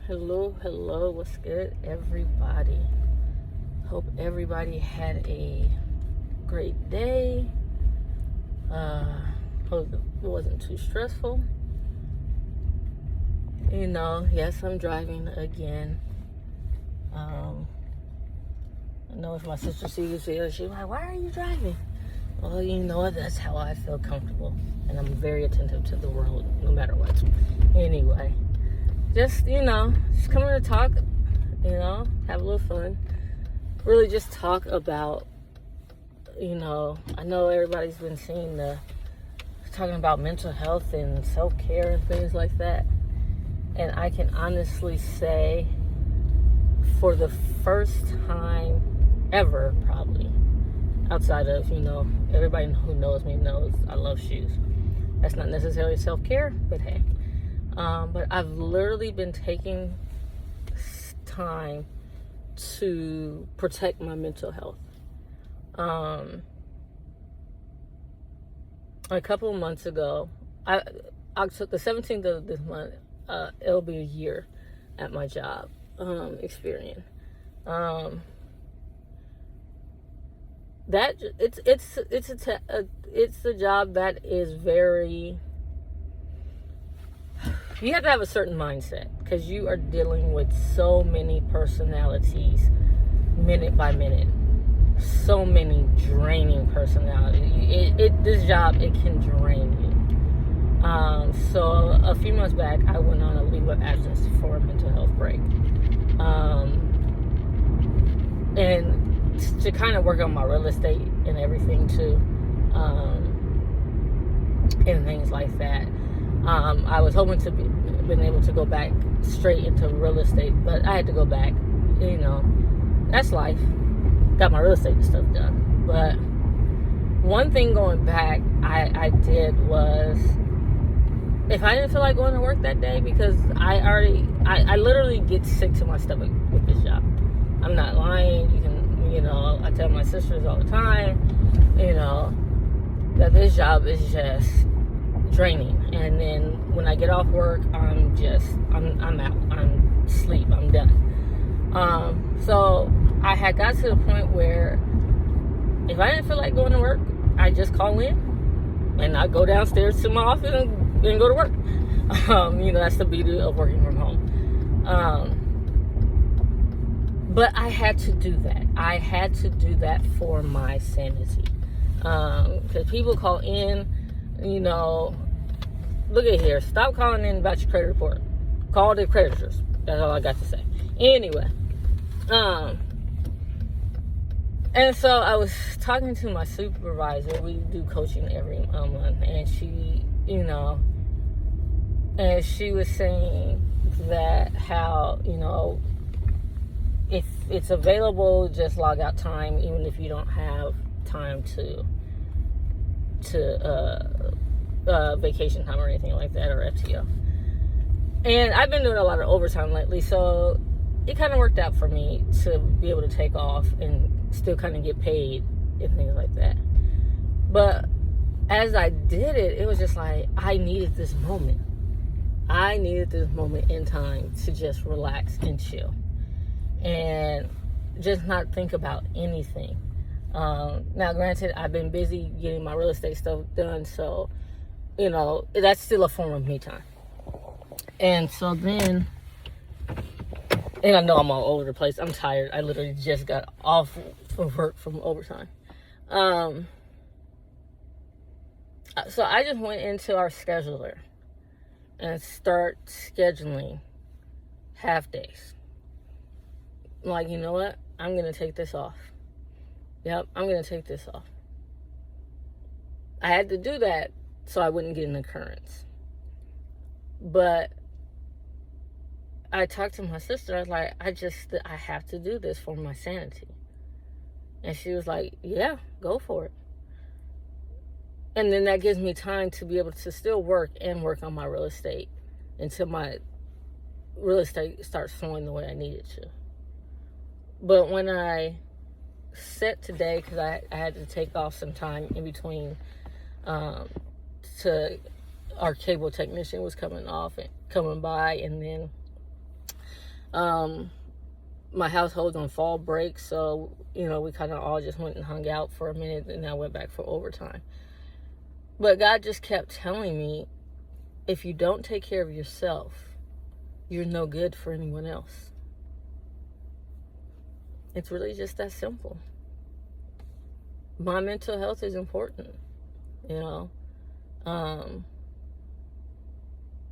Hello, what's good, everybody? Hope everybody had a great day. Hope it wasn't too stressful. Yes, I'm driving again. I know if my sister sees it, she's like, why are you driving? Well, that's how I feel comfortable. And I'm very attentive to the world, no matter what. Anyway. Just coming to talk, have a little fun. Really just talk about, I know everybody's been talking about mental health and self-care and things like that. And I can honestly say, for the first time ever, probably, outside of, everybody who knows me knows I love shoes. That's not necessarily self-care, but hey. But I've literally been taking time to protect my mental health. A couple of months ago, October, the 17th of this month, it'll be a year at my job, Experian. It's a job that is very. You have to have a certain mindset because you are dealing with so many personalities minute by minute. So many draining personalities. This job, it can drain you. So a few months back, I went on a leave of absence for a mental health break. And to kind of work on my real estate and everything too. And things like that. I was hoping to been able to go back straight into real estate, but I had to go back. That's life. Got my real estate stuff done. But one thing going back I did was, if I didn't feel like going to work that day, because I literally get sick to my stomach with this job. I'm not lying. I tell my sisters all the time, that this job is just draining. And then when I get off work, I'm out. I'm asleep. I'm done. So I had got to the point where if I didn't feel like going to work, I just call in and I go downstairs to my office and go to work. That's the beauty of working from home. But I had to do that. I had to do that for my sanity. Because people call in, look at here. Stop calling in about your credit report. Call the creditors. That's all I got to say. Anyway. And so I was talking to my supervisor. We do coaching every month. And she, and she was saying that how, if it's available, just log out time, even if you don't have time to vacation time or anything like that, or FTO. And I've been doing a lot of overtime lately, so it kind of worked out for me to be able to take off and still kind of get paid and things like that. But as I did it, it was just like I needed this moment. I needed this moment in time to just relax and chill and just not think about anything. Now, granted, I've been busy getting my real estate stuff done, so, that's still a form of me time. And so then, and I know I'm all over the place. I'm tired. I literally just got off of work from overtime. So I just went into our scheduler and start scheduling half days. Like, you know what? I'm going to take this off. Yep, I'm going to take this off. I had to do that so I wouldn't get an occurrence. But I talked to my sister. I was like, I have to do this for my sanity. And she was like, yeah, go for it. And then that gives me time to be able to still work and work on my real estate until my real estate starts flowing the way I need it to. But when I set today, because I had to take off some time in between, our cable technician was coming by, and then My household's on fall break, so, we kind of all just went and hung out for a minute, and I went back for overtime. But God just kept telling me, if you don't take care of yourself, you're no good for anyone else. It's really just that simple. My mental health is important,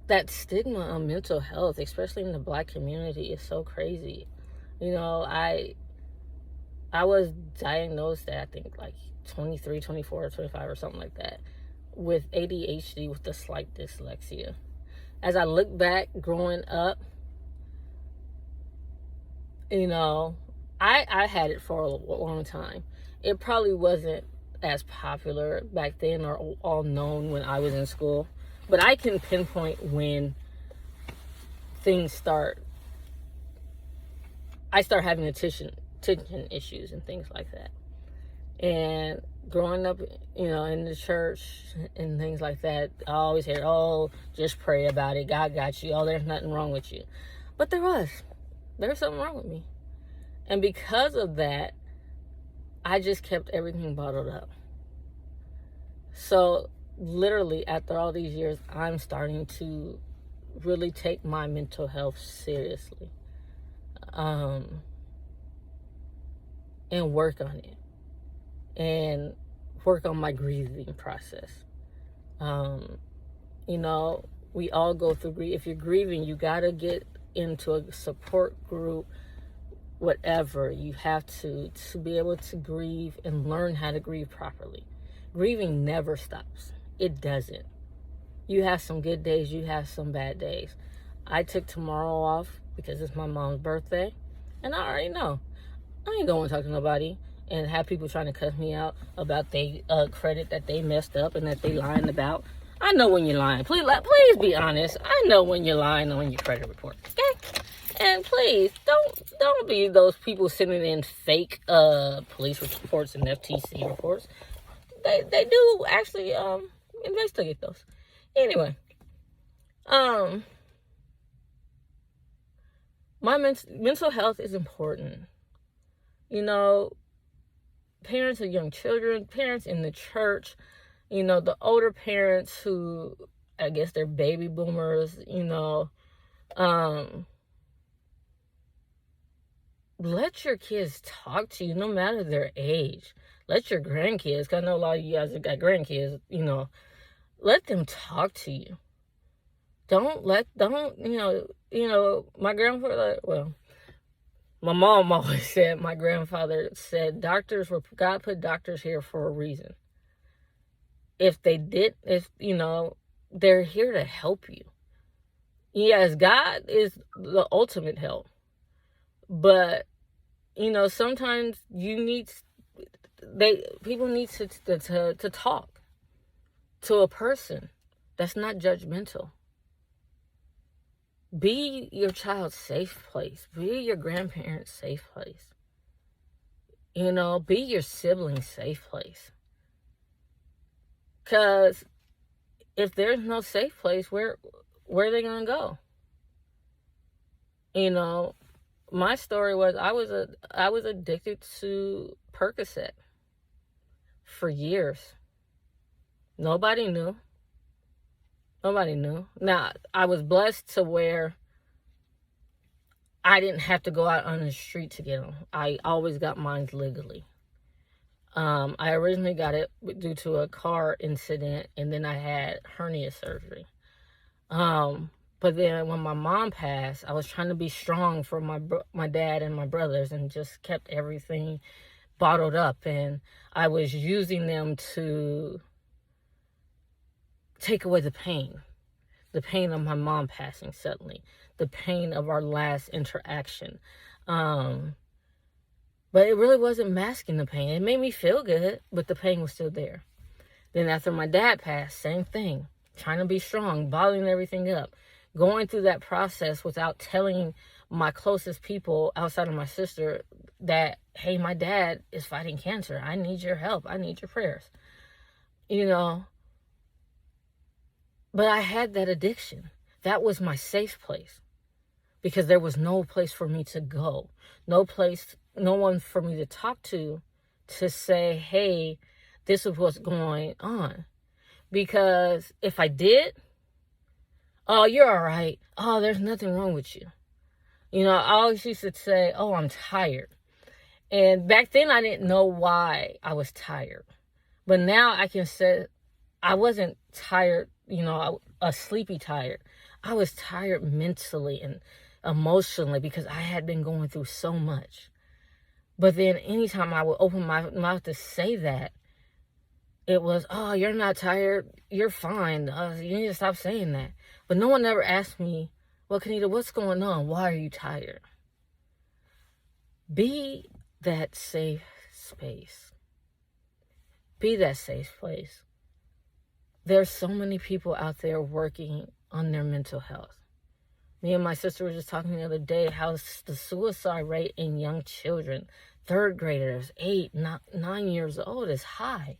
that stigma on mental health, especially in the Black community, is so crazy. I was diagnosed at, I think, like 23, 24, 25 or something like that, with ADHD with a slight dyslexia. As I look back growing up, I had it for a long time. It probably wasn't as popular back then or all known when I was in school, but I can pinpoint when I start having attention issues and things like that. And growing up, in the church and things like that, I always hear, oh, just pray about it. God got you. Oh, there's nothing wrong with you. But there was something wrong with me. And because of that, I just kept everything bottled up. So literally, after all these years, I'm starting to really take my mental health seriously, and work on it, and work on my grieving process. We all go through grief. If you're grieving, you got to get into a support group, whatever. You have to be able to grieve and learn how to grieve properly. Grieving never stops. It doesn't. You have some good days, you have some bad days. I took tomorrow off because it's my mom's birthday, and I already know I ain't going to talk to nobody and have people trying to cuss me out about they credit that they messed up and that they lying about. I know when you're lying. Please be honest. I know when you're lying on your credit report. Okay? And please don't be those people sending in fake police reports and FTC reports. They do actually investigate those. Anyway, my mental health is important. Parents of young children, parents in the church, the older parents who, I guess they're baby boomers, let your kids talk to you no matter their age. Let your grandkids, because I know a lot of you guys have got grandkids, let them talk to you. My grandfather, my mom always said, my grandfather said, God put doctors here for a reason. They're here to help you. Yes, God is the ultimate help. But, sometimes people need to talk to a person that's not judgmental. Be your child's safe place. Be your grandparents' safe place. Be your sibling's safe place. Because if there's no safe place, where are they going to go? My story was I was addicted to Percocet for years. Nobody knew. Now, I was blessed to where I didn't have to go out on the street to get them. I always got mine legally. I originally got it due to a car incident, and then I had hernia surgery. But then when my mom passed, I was trying to be strong for my dad and my brothers, and just kept everything bottled up. And I was using them to take away the pain of my mom passing suddenly, the pain of our last interaction. But it really wasn't masking the pain. It made me feel good, but the pain was still there. Then after my dad passed, same thing. Trying to be strong, bottling everything up. Going through that process without telling my closest people outside of my sister that, hey, my dad is fighting cancer. I need your help. I need your prayers. But I had that addiction. That was my safe place. because there was no place for me to go, no one for me to talk to say, hey, this is what's going on. Because if I did, oh, you're all right. Oh, there's nothing wrong with you. You know, I always used to say, oh, I'm tired. And back then I didn't know why I was tired. But now I can say I wasn't tired, you know, a sleepy tired. I was tired mentally and emotionally because I had been going through so much. But then anytime I would open my mouth to say that, it was, oh, you're not tired. You're fine. You need to stop saying that. But no one ever asked me, well, Kenita, what's going on? Why are you tired? Be that safe space. Be that safe place. There's so many people out there working on their mental health. Me and my sister were just talking the other day how the suicide rate in young children, third graders, 8, 9 years old, is high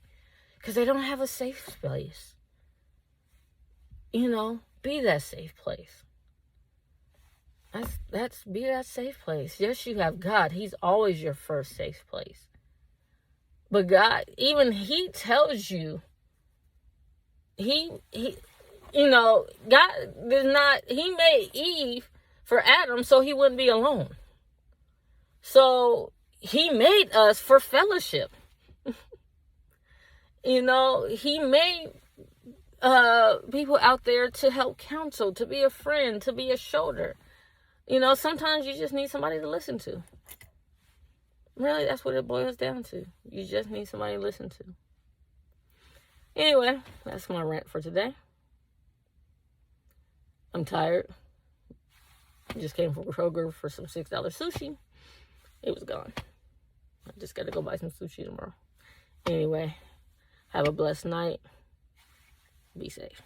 because they don't have a safe place. You know, be that safe place. Be that safe place. Yes, you have God. He's always your first safe place. But God, even He tells you, you know, God did not, He made Eve for Adam so he wouldn't be alone. So He made us for fellowship. You know, He made people out there to help counsel, to be a friend, to be a shoulder. You know, sometimes you just need somebody to listen to. Really, that's what it boils down to. You just need somebody to listen to. Anyway, that's my rant for today. I'm tired. Just came from Kroger for some $6 sushi. It was gone. I just got to go buy some sushi tomorrow. Anyway, have a blessed night. Be safe.